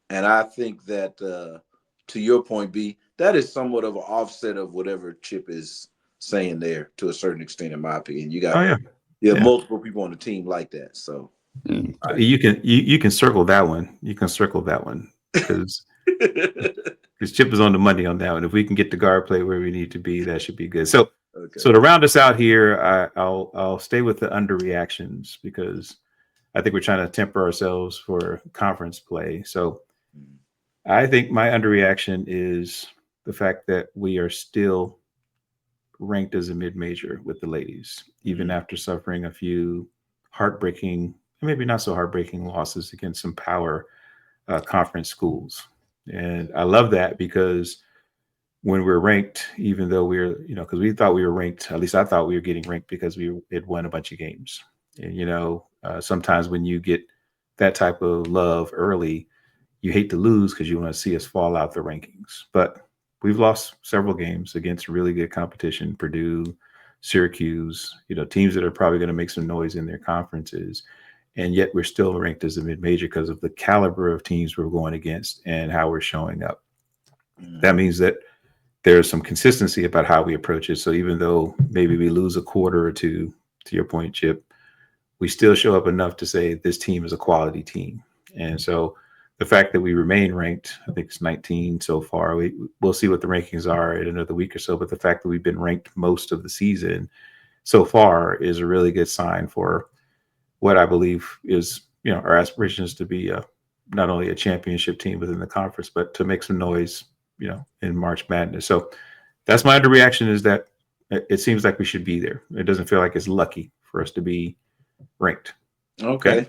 And I think that, to your point, B, that is somewhat of an offset of whatever Chip is saying there to a certain extent, in my opinion. You got multiple people on the team like that. So you can circle that one. You can circle that one because Chip is on the money on that one. If we can get the guard play where we need to be, that should be good. So to round us out here, I'll stay with the underreactions because I think we're trying to temper ourselves for conference play. So I think my underreaction is the fact that we are still ranked as a mid-major with the ladies, even after suffering a few heartbreaking, maybe not so heartbreaking losses against some power conference schools. And I love that because when we're ranked, even though we're, because we thought we were ranked, at least I thought we were getting ranked because we had won a bunch of games. And, sometimes when you get that type of love early, you hate to lose because you want to see us fall out the rankings. But we've lost several games against really good competition, Purdue, Syracuse, teams that are probably going to make some noise in their conferences. And yet we're still ranked as a mid-major because of the caliber of teams we're going against and how we're showing up. That means that there's some consistency about how we approach it. So even though maybe we lose a quarter or two, to your point, Chip, we still show up enough to say this team is a quality team. And so the fact that we remain ranked, I think it's 19 so far. We'll see what the rankings are in another week or so. But the fact that we've been ranked most of the season so far is a really good sign for what I believe is, our aspirations to be not only a championship team within the conference, but to make some noise, in March Madness. So that's my underreaction is that it seems like we should be there. It doesn't feel like it's lucky for us to be ranked. Okay.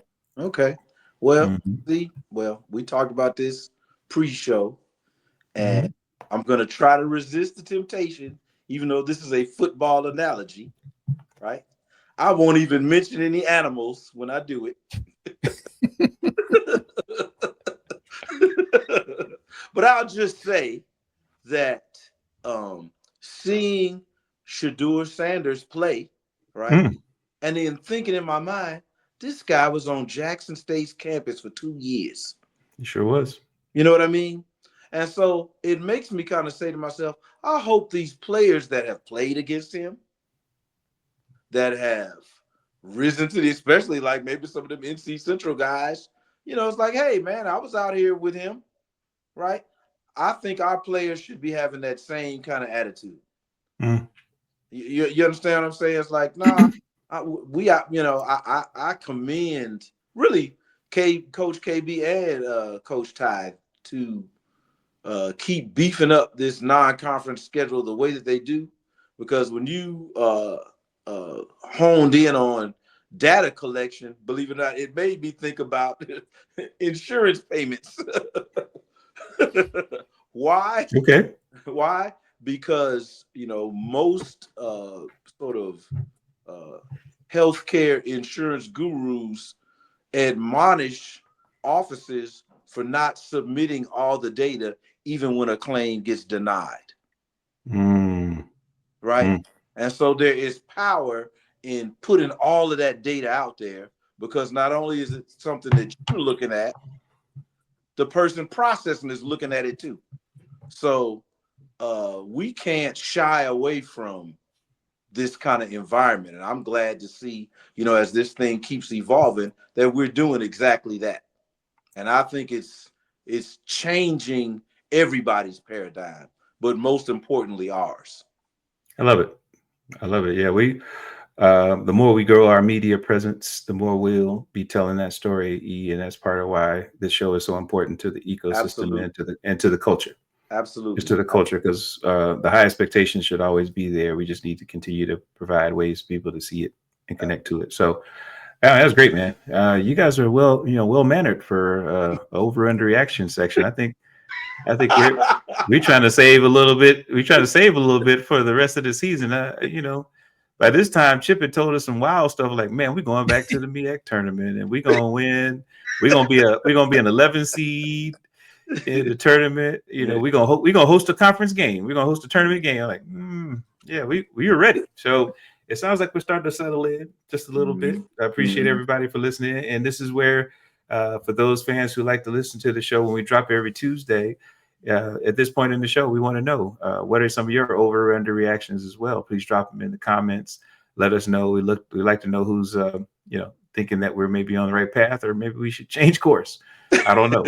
Well, we talked about this pre-show, and I'm going to try to resist the temptation, even though this is a football analogy, right? I won't even mention any animals when I do it. But I'll just say that seeing Shedeur Sanders play, right? And then thinking in my mind, this guy was on Jackson State's campus for 2 years. He sure was. You know what I mean? And so it makes me kind of say to myself, I hope these players that have played against him, that have risen to the, especially like maybe some of them NC Central guys, it's like, hey, man, I was out here with him, right? I think our players should be having that same kind of attitude. You understand what I'm saying? It's like, nah, I commend really Coach KB and Coach Ty to keep beefing up this non-conference schedule the way that they do, because when you honed in on data collection, believe it or not, it made me think about insurance payments. Why? Okay. Why? Because most sort of healthcare insurance gurus admonish offices for not submitting all the data, even when a claim gets denied. Mm. Right? And so there is power in putting all of that data out there, because not only is it something that you're looking at, the person processing is looking at it too. So we can't shy away from this kind of environment. And I'm glad to see, as this thing keeps evolving, that we're doing exactly that. And I think it's changing everybody's paradigm, but most importantly ours. I love it. I love it. Yeah, the more we grow our media presence, the more we'll be telling that story. And that's part of why this show is so important to the ecosystem Absolutely. and to the culture. Absolutely. Just to the culture, because the high expectations should always be there. We just need to continue to provide ways for people to see it and connect to it. So that's great, man. You guys are well mannered for over under reaction section. I think we're trying to save a little bit. We're trying to save a little bit for the rest of the season. By this time, Chip had told us some wild stuff like, man, we're going back to the MEAC tournament and we're gonna win. We're gonna be an 11 seed in the tournament. We're gonna host a conference game. We're gonna host a tournament game. I'm like, yeah, we are ready. So it sounds like we're starting to settle in just a little bit. I appreciate everybody for listening. And this is where, for those fans who like to listen to the show when we drop every Tuesday, at this point in the show, we want to know what are some of your over or under reactions as well. Please drop them in the comments. Let us know. We like to know who's thinking that we're maybe on the right path, or maybe we should change course. I don't know.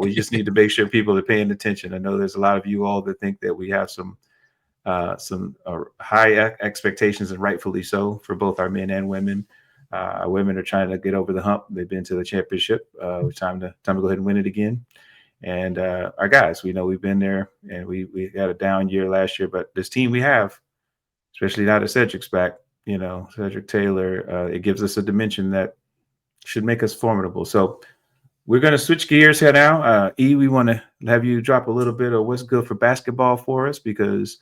We just need to make sure people are paying attention. I know there's a lot of you all that think that we have some high expectations, and rightfully so, for both our men and women. Our women are trying to get over the hump. They've been to the championship. It's time to go ahead and win it again. And our guys, we know we've been there, and we had a down year last year, but this team we have, especially now that Cedric's back, Cedric Taylor, it gives us a dimension that should make us formidable. So we're going to switch gears here now. We want to have you drop a little bit of what's good for basketball for us, because,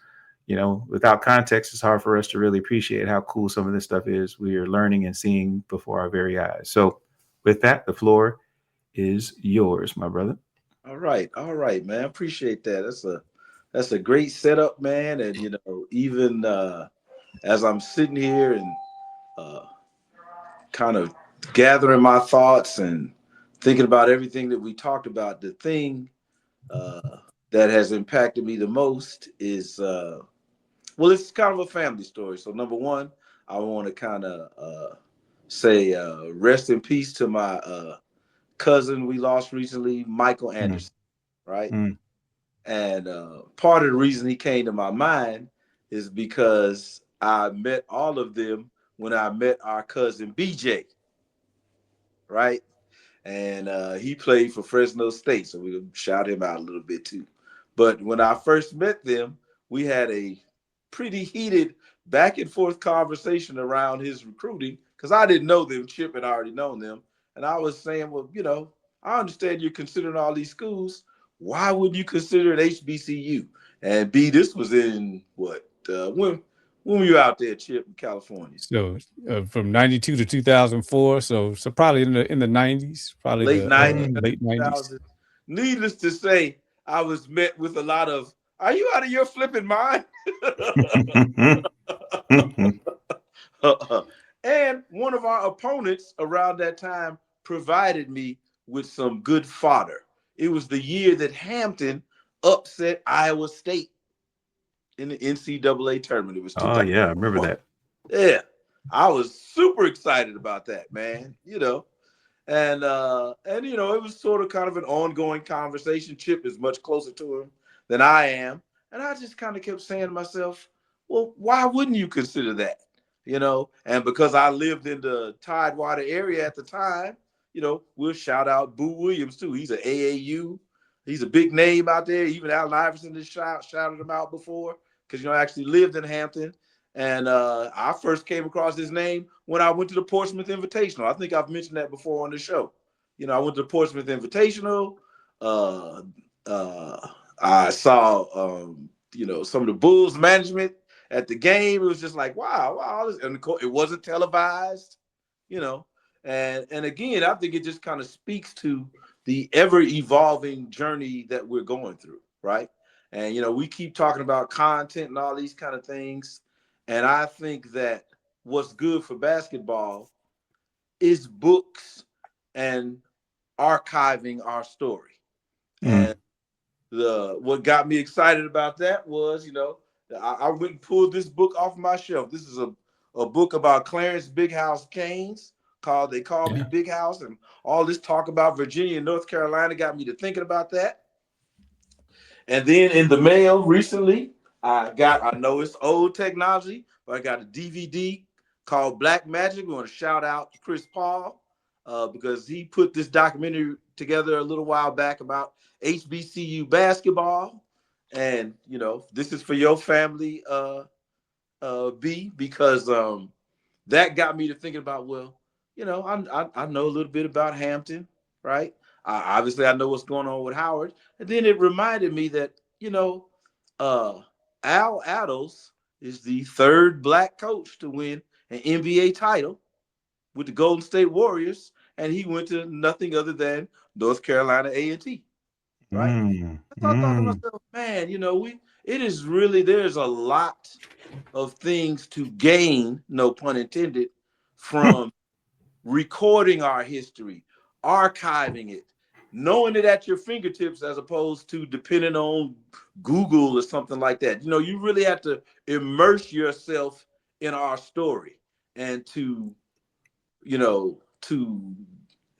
without context, it's hard for us to really appreciate how cool some of this stuff is. We are learning and seeing before our very eyes. So with that, the floor is yours, my brother. All right, man. Appreciate that. That's a great setup, man. And even as I'm sitting here and kind of gathering my thoughts and thinking about everything that we talked about, the thing that has impacted me the most is it's kind of a family story. So number one, I want to kind of say rest in peace to my cousin we lost recently, Michael Anderson, right? And part of the reason he came to my mind is because I met all of them when I met our cousin BJ, right? And he played for Fresno State, so we'll shout him out a little bit too. But when I first met them, we had a pretty heated back and forth conversation around his recruiting, because I didn't know them. Chip had already known them. And I was saying, well, I understand you're considering all these schools. Why wouldn't you consider an HBCU? And B, this was in what? When were you out there, Chip, in California? So from 92 to 2004. So probably in the 90s, probably late the 90s, late 90s. Needless to say, I was met with a lot of, are you out of your flipping mind? And one of our opponents around that time provided me with some good fodder. It was the year that Hampton upset Iowa State in the NCAA tournament. It was 2000. Oh, yeah, I remember that. Yeah, I was super excited about that, man. And it was sort of kind of an ongoing conversation. Chip is much closer to him than I am. And I just kind of kept saying to myself, well, why wouldn't you consider that? And because I lived in the Tidewater area at the time, we'll shout out Boo Williams too. He's an AAU. He's a big name out there. Even Allen Iverson has shouted him out before, because, I actually lived in Hampton. And I first came across his name when I went to the Portsmouth Invitational. I think I've mentioned that before on the show. I went to the Portsmouth Invitational. I saw, some of the Bulls management at the game. It was just like, wow. And of course, it wasn't televised, And again, I think it just kind of speaks to the ever-evolving journey that we're going through, right? And, we keep talking about content and all these kind of things. And I think that what's good for basketball is books and archiving our story. And what got me excited about that was, I went and pulled this book off my shelf. This is a book about Clarence Big House Keynes called They Call Me Big House. And all this talk about Virginia and North Carolina got me to thinking about that. And then in the mail recently, I know it's old technology, but I got a DVD called Black Magic. We want to shout out to Chris Paul because he put this documentary together a little while back about HBCU basketball. And, this is for your family, B, because that got me to thinking about, I know a little bit about Hampton, right? Obviously, I know what's going on with Howard. And then it reminded me that, Al Attles is the third Black coach to win an NBA title with the Golden State Warriors, and he went to nothing other than North Carolina A&T, right? I thought to myself, man, it is really, there's a lot of things to gain, no pun intended, from recording our history, archiving it, knowing it at your fingertips as opposed to depending on Google or something like that. You really have to immerse yourself in our story and to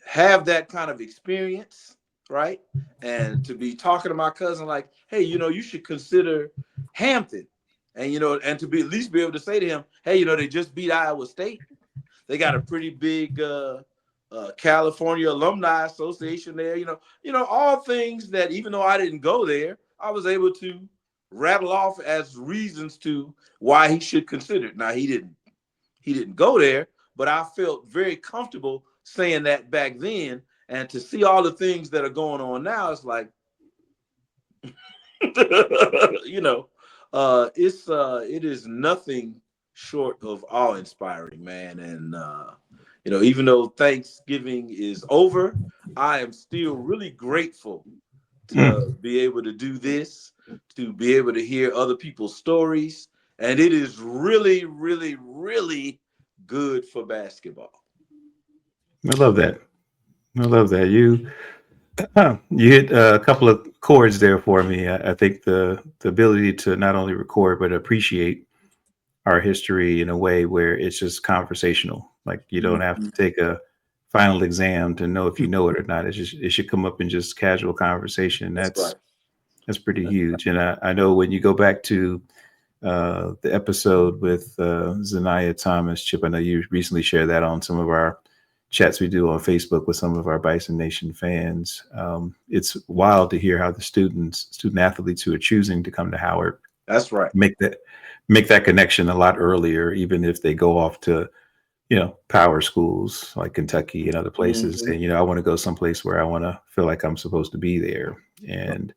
have that kind of experience, right? And to be talking to my cousin like, hey, you should consider Hampton. And, and to be at least be able to say to him, hey, they just beat Iowa State. They got a pretty big California Alumni Association there. All things that even though I didn't go there, I was able to rattle off as reasons to why he should consider it. Now he didn't go there, but I felt very comfortable saying that back then. And to see all the things that are going on now, it's like, it is nothing short of awe-inspiring, man. And even though Thanksgiving is over, I am still really grateful to be able to do this, to be able to hear other people's stories, and it is really, really, really good for basketball. I love that. You hit a couple of chords there for me. I think the ability to not only record but appreciate our history in a way where it's just conversational. Like you don't have to take a final exam to know if you know it or not. It should come up in just casual conversation. That's pretty huge. And I know when you go back to the episode with Zanaya Thomas, Chip, I know you recently shared that on some of our chats we do on Facebook with some of our Bison Nation fans. It's wild to hear how the student athletes who are choosing to come to Howard, that's right, make that connection a lot earlier, even if they go off to, power schools like Kentucky and other places. And, I want to go someplace where I want to feel like I'm supposed to be there. And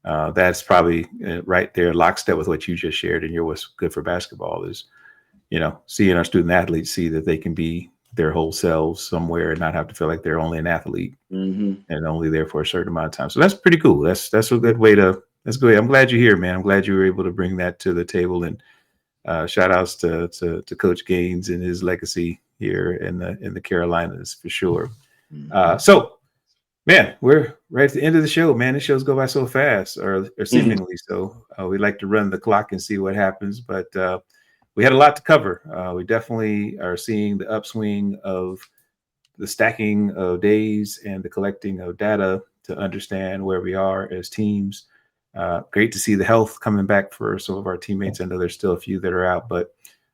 that's probably right there, lockstep with what you just shared. And what's good for basketball is, seeing our student athletes see that they can be their whole selves somewhere and not have to feel like they're only an athlete and only there for a certain amount of time. So that's pretty cool. That's a good way to. That's good. I'm glad you're here, man. I'm glad you were able to bring that to the table. And shout outs to Coach Gaines and his legacy here in the Carolinas for sure. So, man, we're right at the end of the show, man. The shows go by so fast, or seemingly so. We like to run the clock and see what happens, but we had a lot to cover. We definitely are seeing the upswing of the stacking of days and the collecting of data to understand where we are as teams. Great to see the health coming back for some of our teammates. I know there's still a few that are out, but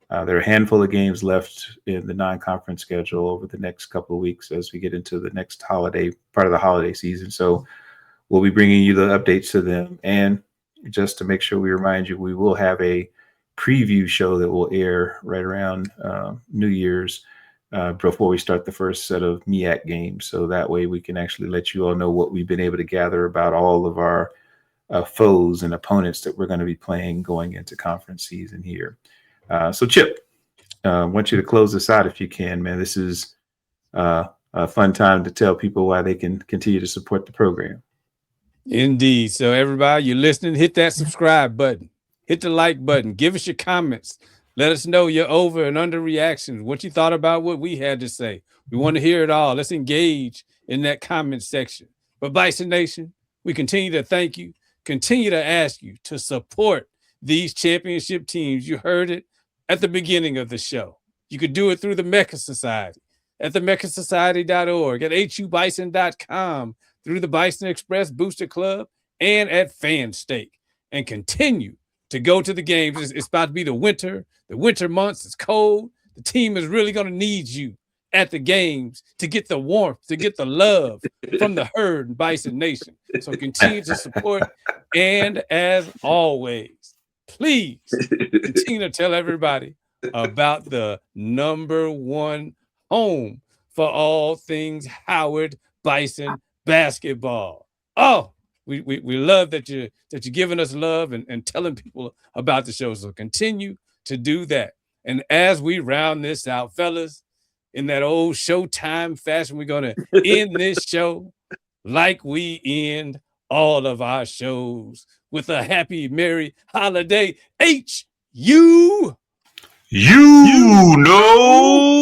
there are a handful of games left in the non-conference schedule over the next couple of weeks as we get into the next part of the holiday season. So we'll be bringing you the updates to them. And just to make sure we remind you, we will have a preview show that will air right around New Year's before we start the first set of MEAC games. So that way we can actually let you all know what we've been able to gather about all of our foes and opponents that we're going to be playing going into conference season here. So Chip, I want you to close this out if you can, man. This is a fun time to tell people why they can continue to support the program. Indeed. So everybody, you're listening, hit that subscribe button, hit the like button, give us your comments. Let us know your over and under reactions, what you thought about what we had to say. We want to hear it all. Let's engage in that comment section. But Bison Nation, we continue to thank you, continue to ask you to support these championship teams. You heard it at the beginning of the show. You could do it through the MECA Society at the mecasociety.org, at hubison.com, through the Bison Express Booster Club, and at Fan Stake. And continue to go to the games. It's about to be the winter months. It's cold. The team is really going to need you at the games to get the warmth, to get the love from the herd and Bison Nation. So continue to support. And as always, please continue to tell everybody about the #1 home for all things Howard Bison basketball. Oh, we love that you're giving us love and telling people about the show. So continue to do that. And as we round this out, fellas, in that old Showtime fashion, we're going to end this show like we end all of our shows with a happy, merry holiday. HU. You know.